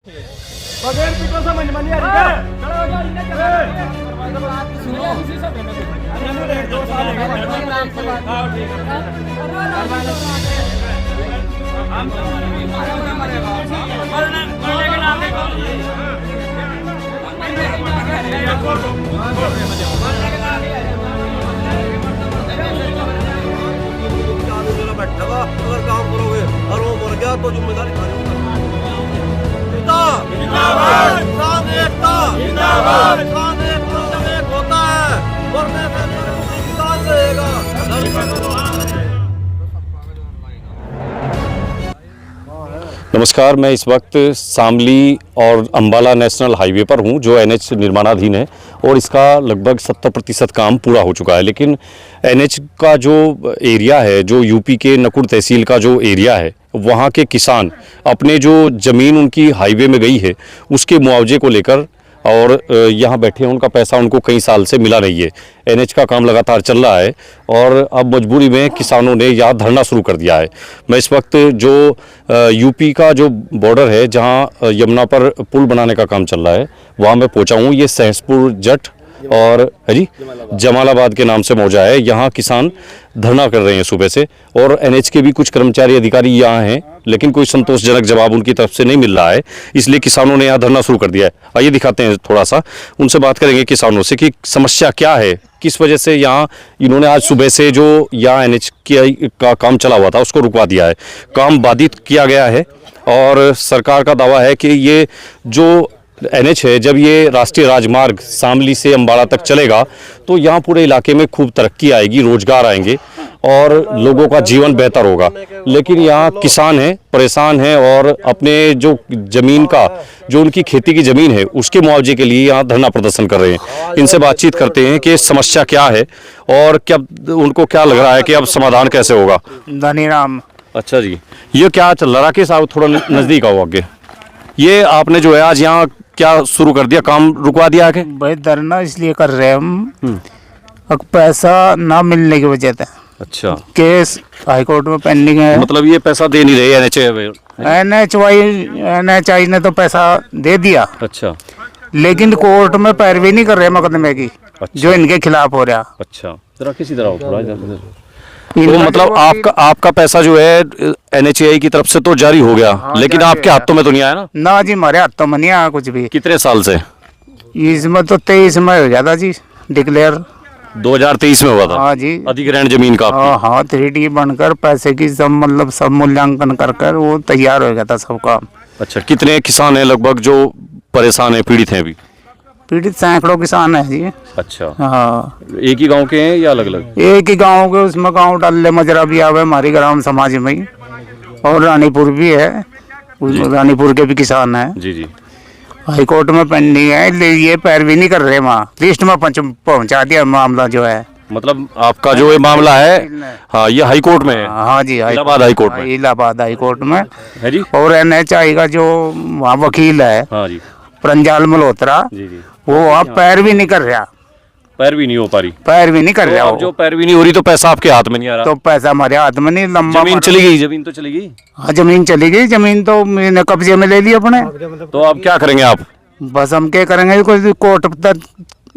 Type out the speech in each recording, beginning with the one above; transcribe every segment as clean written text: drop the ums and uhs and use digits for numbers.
बगैर पीटो समझ में नहीं आ रही क्या? खड़ा हो जा, इन्हें क्या सुनो उसी से मैंने अरे 2 साल हो गए। हां ठीक है हम मरेगा मरने के नाम पे अगर काम करोगे और वो मर गया तो जिम्मेदारी जिंदाबाद किसान एकता जिंदाबाद किसान एकता जब एक होता है मरने से किसान रहेगा। नमस्कार, मैं इस वक्त शामली और अंबाला नेशनल हाईवे पर हूं जो एनएच निर्माणाधीन है और इसका लगभग 70% काम पूरा हो चुका है। लेकिन एनएच का जो एरिया है, जो यूपी के नकुड़ तहसील का जो एरिया है, वहां के किसान अपने जो ज़मीन उनकी हाईवे में गई है उसके मुआवजे को लेकर और यहाँ बैठे हैं, उनका पैसा उनको कई साल से मिला नहीं है। एनएच का काम लगातार चल रहा है और अब मजबूरी में किसानों ने यहाँ धरना शुरू कर दिया है। मैं इस वक्त जो यूपी का जो बॉर्डर है, जहाँ यमुना पर पुल बनाने का काम चल रहा है, वहाँ मैं पहुँचा हूँ। ये सहसपुर जट और जमालाबाद के नाम से मौजा है। यहाँ किसान धरना कर रहे हैं सुबह से और एनएच के भी कुछ कर्मचारी अधिकारी यहाँ हैं, लेकिन कोई संतोषजनक जवाब उनकी तरफ से नहीं मिल रहा है, इसलिए किसानों ने यहाँ धरना शुरू कर दिया है। आइए दिखाते हैं थोड़ा सा, उनसे बात करेंगे किसानों से कि समस्या क्या है, किस वजह से यहाँ इन्होंने आज सुबह से जो यहाँ एनएच का काम चला हुआ था उसको रुकवा दिया है। काम बाधित किया गया है और सरकार का दावा है कि ये जो एनएच है, जब ये राष्ट्रीय राजमार्ग शामली से अंबाला तक चलेगा तो यहाँ पूरे इलाके में खूब तरक्की आएगी, रोजगार आएंगे और लोगों का जीवन बेहतर होगा। लेकिन यहाँ किसान हैं, परेशान हैं और अपने जो ज़मीन का, जो उनकी खेती की ज़मीन है, उसके मुआवजे के लिए यहाँ धरना प्रदर्शन कर रहे हैं। इनसे बातचीत करते हैं कि समस्या क्या है और क्या उनको क्या लग रहा है कि अब समाधान कैसे होगा। धनीराम। अच्छा जी, ये क्या चल रहा है कि साहब थोड़ा नज़दीक आओ आगे। ये आपने जो है आज यहाँ क्या शुरू कर दिया, काम रुकवा दिया है? भाई धरना इसलिए कर रहे हैं हम, अब पैसा ना मिलने की वजह से। अच्छा, केस हाई कोर्ट में पेंडिंग है। मतलब ये पैसा दे नहीं रहे एनएचआई ने तो पैसा दे दिया। अच्छा, लेकिन कोर्ट में पैरवी नहीं कर रहे मुकदमे की। अच्छा। जो इनके खिलाफ हो रहा। अच्छा, जरा किसी तरह थोड़ा इधर। तो मतलब आपका पैसा जो है एनएचआई की तरफ से तो जारी हो गया, लेकिन आपके हाथों में तो नहीं आया ना? ना जी, हमारे हाथों में नहीं आया कुछ भी। कितने साल से? इसमें तो 23 में हो जाता जी डिक्लेयर। 2023 में हुआ था? हाँ जी। अधिग्रहण जमीन का? हाँ 3D बनकर पैसे की सब मतलब सब मूल्यांकन कर वो तैयार हो गया था सब काम। अच्छा, कितने किसान हैं लगभग जो परेशान हैं, पीड़ित हैं अभी? पीड़ित सैकड़ों किसान है जी। अच्छा, हाँ। एक ही गांव के हैं या अलग अलग? एक ही गांव के, उसमें गांव डल्ले मजरा भी आवे हमारी ग्राम समाज में ही, और रानीपुर भी है, रानीपुर के भी किसान हैं। जी जी। हाई कोर्ट में पेंडिंग है, ये पैरवी नहीं कर रहे, वहाँ लिस्ट में पहुंचा दिया मामला जो है। मतलब आपका जो ये मामला है, हाँ, ये हाई कोर्ट में है? हाँ जी, इलाहाबाद हाई कोर्ट में। इलाहाबाद हाई कोर्ट में है जी। और एनएचआई का जो वहाँ वकील है, हाँ जी, प्रंजाल मल्होत्रा, जी जी, वो वहाँ पैरवी नहीं कर रहा। पैरवी नहीं हो पा रही? पैरवी नहीं कर तो रहा अब जो पैरवी नहीं हो रही तो पैसा आपके हाथ में नहीं आ रहा? तो पैसा हमारे हाथ में नहीं। लंबा जमीन चली गई? जमीन तो चली गई? हाँ जमीन चली गई, जमीन तो मैंने कब्जे में ले ली अपने। तो अब क्या करेंगे आप? बस हम क्या करेंगे, कोई कोर्ट तक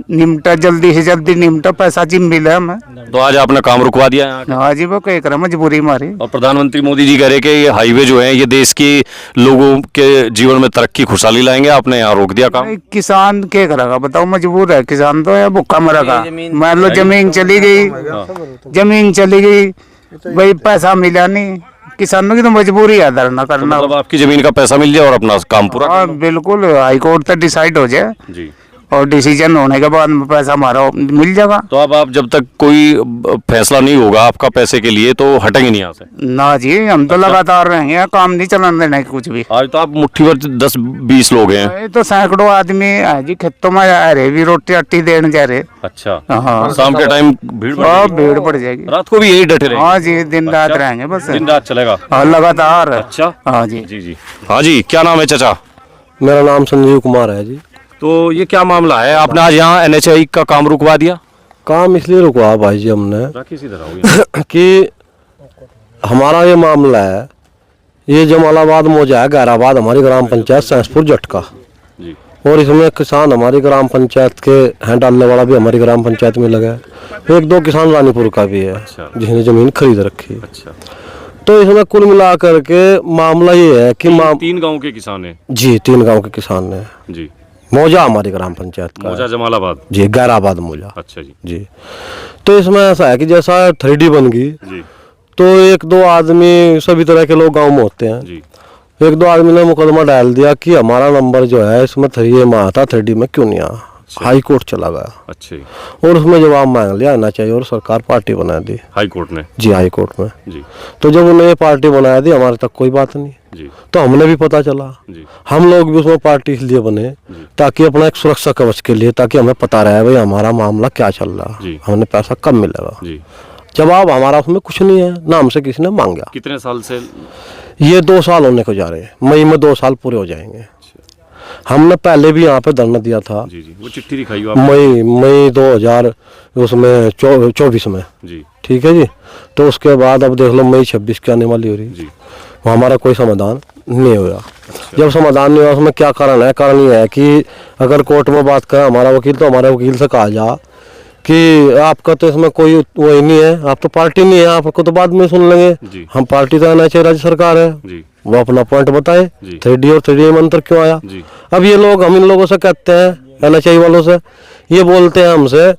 निमटा, जल्दी से जल्दी निमटा, पैसा जी मिले हमें। तो आज आपने काम रुकवा दिया यहाँ का? हाँ जी, वो कह कर मजबूरी हमारी। और प्रधानमंत्री मोदी जी कह रहे कि ये हाईवे जो है ये देश के लोगों के जीवन में तरक्की खुशहाली लाएंगे, आपने यहाँ रोक दिया काम। किसान क्या करेगा बताओ, मजबूर है किसान तो, या भूखा मरेगा। मान लो जमीन चली गई, जमीन चली गई, भाई पैसा मिला नहीं, किसानों की तो मजबूरी है धरना करना। मतलब आपकी जमीन का पैसा मिल जाए और अपना काम पूरा? हाँ बिल्कुल, हाई कोर्ट तक डिसाइड हो जाए जी, और डिसीजन होने के बाद पैसा हमारा मिल जाएगा। तो अब आप जब तक कोई फैसला नहीं होगा आपका पैसे के लिए तो हटेंगे नहीं यहाँ से? ना जी, हम तो लगातार रहेंगे, काम नहीं चलाने देना कुछ भी। आज तो आप मुट्ठी भर 10-20 लोग हैं। ये तो सैकड़ों आदमी है जी, खेतों में आ रहे भी, रोटी अट्टी देने जा रहे। अच्छा, हाँ। शाम के टाइम भीड़ बढ़ जाएगी? भीड़ बढ़ जाएगी। रात को भी यही डटे रहेंगे? हाँ जी, दिन रात रहेंगे बस। दिन रात चलेगा? हाँ लगातार। अच्छा, हाँ जी। जी जी। हाँ जी, क्या नाम है चाचा? मेरा नाम संजीव कुमार है जी। तो ये क्या मामला है, आपने आज यहाँ एनएचआई का काम रुकवा दिया? काम इसलिए रुकवा भाई जी हमने किसी तरह कि हमारा ये मामला है ये जमालाबाद मौजा है, गैराबाद हमारी ग्राम पंचायत सैंसपुर जटका। जी। और इसमें किसान हमारी ग्राम पंचायत के हैं, डालने वाला भी हमारी ग्राम पंचायत में लगा है। एक दो किसान रानीपुर का भी है जिसने जमीन खरीद रखी है। अच्छा। तो इसमें कुल मिला करके मामला ये है कि 3 गांव के किसान हैं। जी 3 गांव के किसान हैं जी। मौजा हमारी ग्राम पंचायत का मौजा जमालाबाद जी, गैराबाद मौजा। अच्छा जी। जी। तो इसमें ऐसा है कि जैसा 3D बन गई जी। तो 1-2 आदमी, सभी तरह के लोग गांव में होते हैं, जी। 1-2 आदमी ने मुकदमा डाल दिया कि हमारा नंबर जो है इसमें 3A में आता, 3D में क्यों नहीं आया। हाई कोर्ट चला गया। अच्छा। और उसमें जवाब मांग लिया आना चाहिए और सरकार पार्टी बना दी हाई कोर्ट ने। जी, हाई कोर्ट में। जी। तो जब उन्हें ये पार्टी बनाया दी, हमारे तक कोई बात नहीं। जी। तो हमने भी पता चला, जी। हम लोग भी उसमें पार्टी इसलिए बने ताकि अपना एक सुरक्षा कवच के लिए, ताकि हमें पता रहे भाई हमारा मामला क्या चल रहा जी। है, हमें पैसा कब मिलेगा। जी। जवाब हमारा उसमें कुछ नहीं है, ना हमसे किसी ने मांगा। कितने साल से? ये 2 साल होने को जा रहे हैं, मई में 2 साल पूरे हो जाएंगे। हमने पहले भी यहाँ पे धरना दिया था। जी। जी। वो चिट्ठी दिखाई हो आपने? मई 2024 में। जी। ठीक है जी। तो उसके बाद अब देख लो मई 26 की आने वाली हो रही। जी। वो हमारा कोई समाधान नहीं हुआ। जब समाधान नहीं हुआ उसमें क्या कारण है? कारण ये है कि अगर कोर्ट में बात करें हमारा वकील, तो हमारे वकील से कहा जा कि आपका तो इसमें कोई वो ही नहीं है, आप तो पार्टी नहीं है, आपको तो बाद में सुन लेंगे। हम पार्टी तो आना चाहिए, राज्य सरकार है। जी। वो अपना पॉइंट बताए। 3D और 3A में अंतर क्यों आया? जी। अब ये लोग, हम इन लोगों से कहते हैं, एनएचआई वालों से, ये बोलते हैं हमसे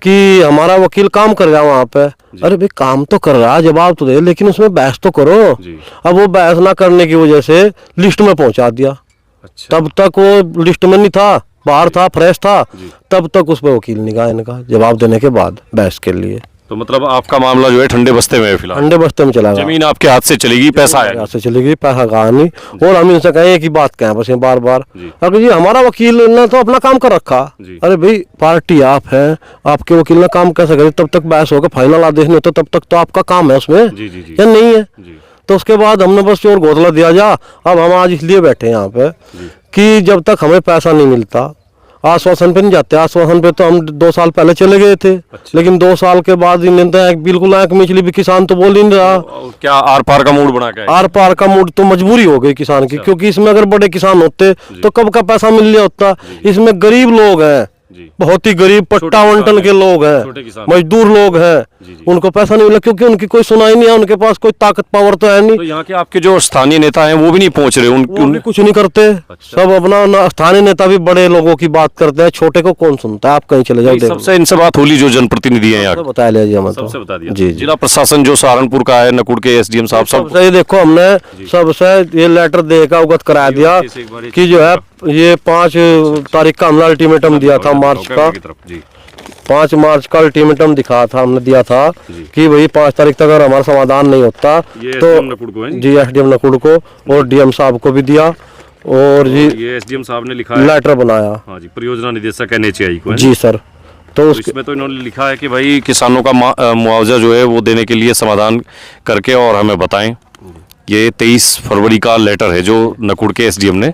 कि हमारा वकील काम कर रहा है वहाँ पे। अरे भाई काम तो कर रहा है, जवाब तो दे, लेकिन उसमें बहस तो करो। अब वो बहस ना करने की वजह से लिस्ट में पहुंचा दिया। अच्छा। तब तक वो लिस्ट में नहीं था, बाहर था, फ्रेश था, तब तक उस पर वकील नहीं गया इनका जवाब देने के बाद बहस के लिए। तो मतलब आपका मामला जो है ठंडे बस्ते में है फिलहाल? ठंडे बस्ते में चला गया। जमीन आपके हाथ से चलेगी, पैसा आएगा? हाथ से चलेगी, पैसा कहा नहीं। और हम इनसे कहें एक ही बात कहें बस, बार बार, अगर जी हमारा वकील ने तो अपना काम कर रखा। अरे भाई पार्टी आप हैं, आपके वकील ने काम कैसे करे? तब तक बहस होगा, फाइनल आदेश नहीं होता, तब तक तो आपका काम है उसमें या नहीं है? तो उसके बाद हमने बस चोर घोसला दिया जा। अब हम आज इसलिए बैठे हैं यहाँ पे कि जब तक हमें पैसा नहीं मिलता, आश्वासन पे नहीं जाते। आश्वासन पे तो हम 2 साल पहले चले गए थे। अच्छा। लेकिन 2 साल के बाद बिल्कुल आंख मिचली भी, किसान तो बोल ही नहीं रहा। क्या आर पार का मूड बना के? आर पार का मूड तो मजबूरी हो गई किसान की। अच्छा। क्योंकि इसमें अगर बड़े किसान होते तो कब का पैसा मिल लिया होता। इसमें गरीब लोग हैं, बहुत ही गरीब पट्टा वंटन के लोग हैं, मजदूर लोग हैं, उनको पैसा नहीं मिला क्योंकि उनकी कोई सुनाई नहीं है, उनके पास कोई ताकत पावर तो है नहीं। तो यहाँ के आपके जो स्थानीय नेता हैं वो भी नहीं पहुंच रहे? उन कुछ नहीं करते। अच्छा। सब अपना स्थानीय नेता भी बड़े लोगों की बात करते हैं, छोटे को कौन सुनता है? आप कहीं चले जाओ। सबसे इनसे बात होली जो जनप्रतिनिधि है यहाँ, बता लिया हमें, सबसे बता दिया। जी। जिला प्रशासन जो सहारनपुर का है, नकुड़ के SDM साहब, सब ये देखो हमने सबसे ये लेटर देकर अवगत करा दिया कि जो है ये 5 तारीख का हमने अल्टीमेटम दिया था, मार्च का 5 मार्च का अल्टीमेटम दिखा था, हमने दिया था कि भाई 5 तारीख तक अगर हमारा समाधान नहीं होता तो जी SDM नकुड़ को और DM साहब को भी दिया। और जी ये SDM साहब ने लिखा है, लेटर बनाया। हाँ जी, परियोजना निदेशक NHAI को। जी सर। तो इसमें तो इन्होंने लिखा है कि भाई किसानों का मुआवजा जो है वो देने के लिए समाधान करके और हमें बताएं। ये 23 फरवरी का लेटर है जो नकुड़ के SDM ने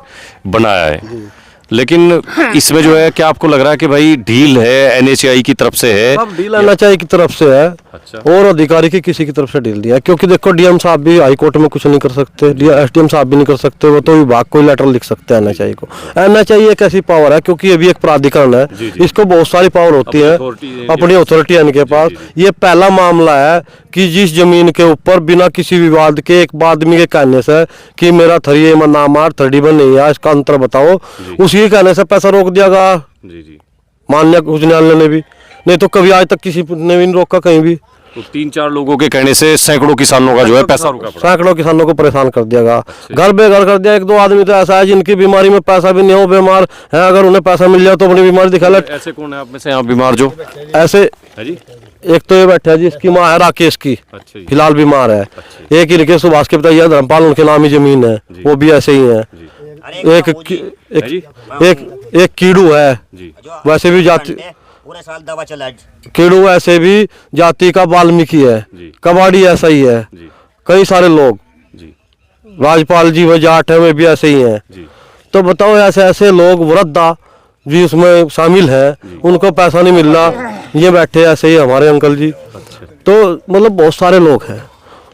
बनाया है। लेकिन इसमें जो है क्या आपको लग रहा है कि भाई ढील है NHAI की तरफ से है? सब ढील NHAI की तरफ से है। अच्छा। और अधिकारी की किसी की तरफ से ढील दिया, क्योंकि देखो DM साहब भी हाई कोर्ट में कुछ नहीं कर सकते, SDM साहब भी नहीं कर सकते, वो तो विभाग को लेटर लिख सकते हैं NHAI को। NHAI एक ऐसी पावर है, क्योंकि ये भी एक प्राधिकरण है, इसको बहुत सारी पावर होती है, अपनी अथॉरिटी है इनके पास। ये पहला मामला है कि जिस जमीन के ऊपर बिना किसी विवाद के एक आदमी के कहने से कि मेरा 3A में नाम आ 3D में नहीं है, इसका अंतर बताओ, उसी के कहने से पैसा रोक दिया गया माननीय उच्च न्यायालय ने भी। नहीं तो कभी आज तक किसी ने भी नहीं रोका कहीं भी। तो 3-4 लोगों के कहने से सैकड़ों किसानों का जो है पैसा रुका पड़ा। सैकड़ों किसानों को परेशान कर दिया गया, घर बेघर कर दिया। 1-2 आदमी तो ऐसा है जिनकी बीमारी में पैसा भी नहीं हो, बीमार है, अगर उन्हें पैसा मिल जाए तो अपनी बीमारी दिखा ले। ऐसे कौन है आप में से यहाँ बीमार जो ऐसे? एक तो ये बैठा है जी, इसकी माँ है राकेश की, फिलहाल बीमार है। एक इनके सुभाष के पिता धर्मपाल, उनके नाम ही जमीन है, वो भी ऐसे ही है। एक कीड़ू है, वैसे भी जाति पूरे साल दवा चला। कीड़ू ऐसे भी जाति का वाल्मीकि है, कबाड़ी ऐसा ही है, कई सारे लोग, राजपाल जी व जाट है वे भी ऐसे ही हैं। तो बताओ ऐसे ऐसे लोग वृद्धा भी उसमें शामिल है, उनको पैसा नहीं मिल रहा। ये बैठे ऐसे ही हमारे अंकल जी। तो मतलब बहुत सारे लोग हैं।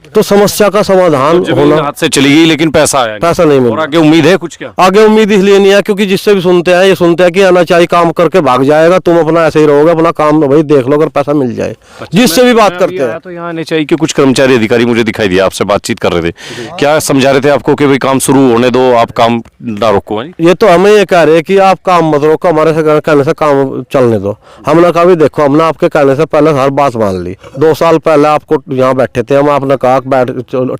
तो समस्या का समाधान जमीन होना। हाथ से चली गई लेकिन पैसा आया पैसा नहीं मिला। और आगे उम्मीद है कुछ क्या? आगे उम्मीद इसलिए नहीं है क्योंकि जिससे भी सुनते हैं ये सुनते हैं कि अनाचारी काम करके भाग जाएगा, तुम अपना ऐसे ही रहोगे, अपना काम भाई देख लो अगर पैसा मिल जाए। जिससे भी बात करते हैं तो यहाँ एनएचआई के कुछ कर्मचारी अधिकारी मुझे दिखाई दिया, आपसे बातचीत कर रहे थे, क्या समझा रहे थे आपको कि भाई काम शुरू होने दो, आप काम ना रोको? ये तो हमें ये कह रहे हैं कि आप काम मत रोको, हमारे से कहने से काम चलने दो। हमने कहा भी देखो हमने आपके कहने से पहले हर बात मान ली, 2 साल पहले आपको यहाँ बैठे थे हम, आपने कहा बैठ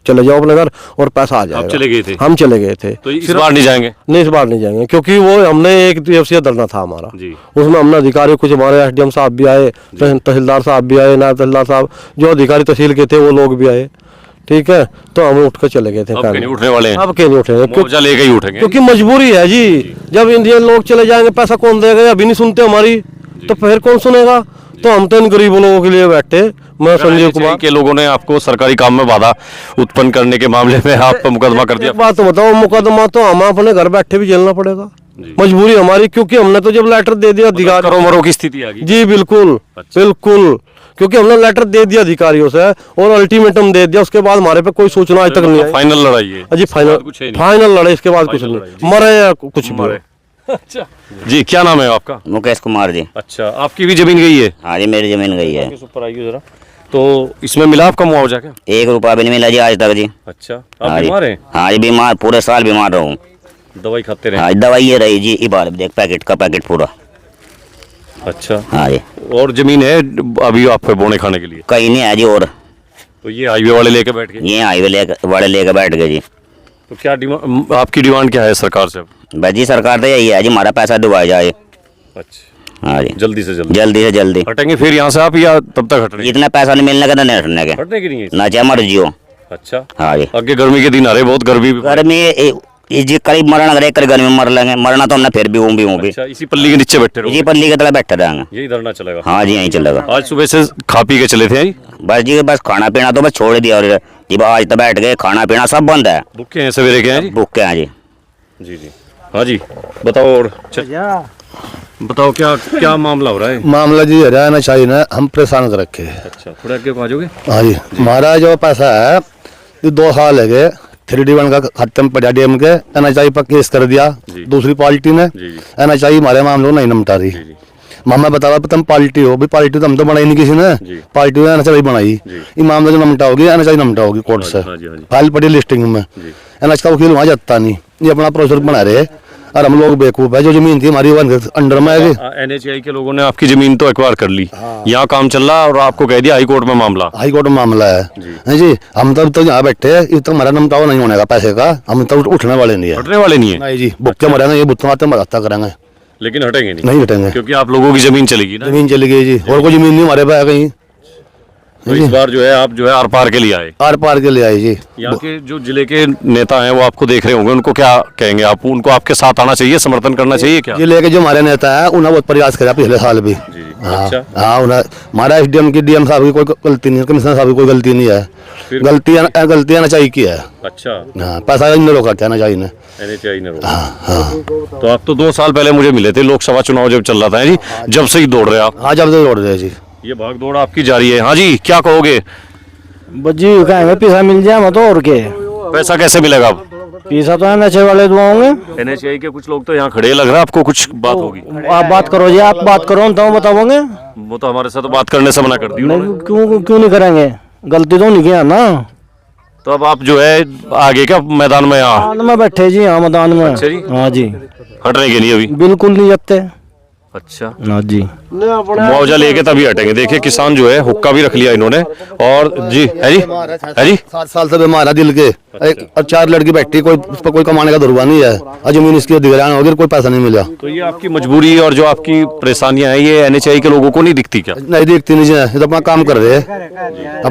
चले जाओ अपने घर और पैसा आ जाएगा। आप चले गए थे? हम चले गए थे। तो इस बार नहीं जाएंगे? नहीं, इस बार नहीं जाएंगे क्योंकि वो हमने एक दिवसीय धरना था हमारा जी। उसमें हमने अधिकारी कुछ हमारे एसडीएम साहब भी आए, तहसीलदार साहब भी आए, नायब तहसीलदार साहब जो अधिकारी तहसील के थे वो लोग भी आए, ठीक है। तो हम उठ कर चले गए थे। अब नहीं उठने वाले हैं? अब क्यों नहीं उठेंगे? मुआवजा लेके ही उठेंगे क्योंकि मजबूरी है जी। जब इंडियन लोग चले जाएंगे पैसा कौन देगा? अभी नहीं सुनते हमारी तो फिर कौन सुनेगा? तो हम तो इन गरीब लोगों के लिए बैठे। मैं संजीव कुमार के लोगों ने आपको सरकारी काम में बाधा उत्पन्न करने के मामले में आप पर मुकदमा कर दिया। एक बात तो बताओ, मुकदमा तो हम अपने घर बैठे भी झेलना पड़ेगा, मजबूरी हमारी, क्योंकि हमने तो जब लेटर दे दिया अधिकारी, करो मरो की स्थिति आ गई। जी बिल्कुल बिल्कुल, क्योंकि हमने लेटर दे दिया अधिकारियों से और अल्टीमेटम दे दिया, उसके बाद हमारे पे कोई सूचना आज तक नहीं आई। फाइनल लड़ाई है जी, फाइनल लड़ाई, इसके बाद कुछ नहीं, मरे या कुछ मरे। अच्छा जी, क्या नाम है आपका? मुकेश कुमार जी। अच्छा, आपकी भी जमीन गई है? हाँ जी, मेरी जमीन गई है। ऊपर आइए जरा। तो इसमें मिला आपका मुआवजा क्या? 1 रुपया भी नहीं मिला जी आज तक जी। अच्छा, हाँ आप जी। बीमार हैं? हाँ जी, बीमार, पूरे साल बीमार रहूँ। दवाई खाते रहे? हाँ, दवाई ये रही जी, इबार देख पैकेट का पैकेट पूरा। अच्छा, हाँ जी। और जमीन है अभी आप पे बोने खाने के लिए? कहीं नहीं है जी। और तो ये हाईवे वाले लेके बैठ गए? ये हाईवे वाले लेकर बैठ गए जी। तो क्या डिमांड, आपकी डिमांड क्या है सरकार से? बस जी सरकार तो यही है जी, हमारा पैसा दिलवाया जाए। अच्छा, हाँ जी, जल्दी से जल्दी। जल्दी से जल्दी। हटेंगे फिर यहाँ से आप या तब तक हटने? इतना पैसा नहीं मिलने का तो नहीं हटने के, हटने की नहीं है? ना चाहे मर्जी हो। अच्छा, हाँ जी। आगे गर्मी के दिन आ रहे, बहुत गर्मी भी। गर्मी जी करीब मरना अगर एक गर्मी में मर लेंगे, मरना तो हमने फिर भी हूँ भी। अच्छा, इसी पल्ली के नीचे बैठे रहो? जी, पल्ली के तले बैठे रहेंगे। यही धरना चलेगा? हाँ जी, यहीं चलेगा। आज सुबह से खा पी के चले थे? बस जी, बस खाना पीना तो बस छोड़ दिया, और जी आज तो बैठ गए, खाना पीना सब बंद है। भूखे हैं सवेरे के? हैं जी? भूखे हैं जी। जी जी, हाँ जी, बताओ। और बताओ क्या क्या मामला हो रहा है? मामला जी हरियाणा चाहिए ना, हम परेशान कर रखे। अच्छा, थोड़ा आगे आ जाओगे? हाँ जी, हमारा जो पैसा है ये 2 साल है गए, 3D1 का खत्म पड़ा डीएम के, NHI पर केस कर दिया दूसरी पार्टी ने। NHI हमारे मामलों नहीं निपटा रही। मामा बता रहा तुम पार्टी हो, भी पार्टी तो हम तो बनाई नहीं किसी ने, पार्टी ने NHI बनाई। ये मामला जो निपटा होगी NHI निपटा होगी कोर्ट से, फाइल पड़ी लिस्टिंग में। NHI का वकील वहाँ जाता नहीं, ये अपना प्रोसेस बना रहे और हम लोग बेवकूफ है। जो जमीन थी हमारी अंडर में है। NHI के लोगों ने आपकी जमीन तो एक्वायर कर ली, यहाँ काम चल रहा और आपको कह दिया हाई कोर्ट में मामला? हाई कोर्ट में मामला है जी। हम तब तो यहाँ बैठे, ये तो हमारा नमटाव नहीं होने का पैसे का, हम तो उठने वाले नहीं है। हटने वाले नहीं है? नहीं जी, भुक्के मरेंगे, ये बुत्तमाते मरता करेंगे, लेकिन हटेंगे नहीं? नहीं हटेंगे, क्योंकि आप लोगों की जमीन चलेगी ना? जमीन चली गई जी, और कोई जमीन नहीं हमारे पास कहीं। तो इस बार जो है आप जो है आर पार के लिए आए? आर पार के लिए आए जी। यहाँ के जो जिले के नेता हैं वो आपको देख रहे होंगे, उनको क्या कहेंगे आप? उनको आपके साथ आना चाहिए, समर्थन करना चाहिए क्या? ये लेके जो हमारे नेता है उन्हें बहुत प्रयास करा पिछले साल भी। अच्छा। हाँ, उन्हें हमारा SDM की DM साहब की कोई गलती नहीं है, कमिश्नर साहब की कोई गलती नहीं है, गलतियाँ NHI की है। अच्छा, हाँ, पैसा इन लोग करते हैं NHI ने। NHI ने रोका। तो आप तो 2 साल पहले मुझे मिले थे, लोकसभा चुनाव जब चल रहा था जी, जब से ही दौड़ रहे आप? हाँ, जब से दौड़ रहे जी। ये भाग दौड़ आपकी जारी है? हाँ जी, क्या कहोगे? बज्जी कहेंगे पैसा मिल जाए मत, और के पैसा कैसे मिलेगा अब? पैसा तो NHI वाले दुआओगे। NHI के कुछ लोग तो यहाँ खड़े, लग रहा है आपको कुछ बात होगी? आप बात करो जी, आप बात करो तो बताओगे। वो तो हमारे साथ बात करने से मना कर दी उन्होंने। क्यों नहीं करेंगे, गलती तो नहीं किया ना। तो अब आप जो है आगे क्या मैदान में यहाँ? मैदान में बैठे जी, हाँ मैदान में। अच्छा जी। हाँ जी, हटने के लिए अभी? बिल्कुल नहीं जाते। अच्छा, हाँ जी, मुआवजा लेके तभी हटेंगे। देखिए किसान जो है हुक्का भी रख लिया इन्होंने। और जी है जी, है जी, 7 साल से बीमार है दिल के, और 4 लड़की बैठी, कोई उस पर कोई कमाने का धुरवा नहीं है, और जमीन इसकी अधिग्रहण हो गई, कोई पैसा नहीं मिला। तो ये आपकी मजबूरी और जो आपकी परेशानियां हैं ये NHI के लोगों को नहीं दिखती क्या? नहीं दिखती नहीं जी, ये तो अपना काम कर रहे हैं।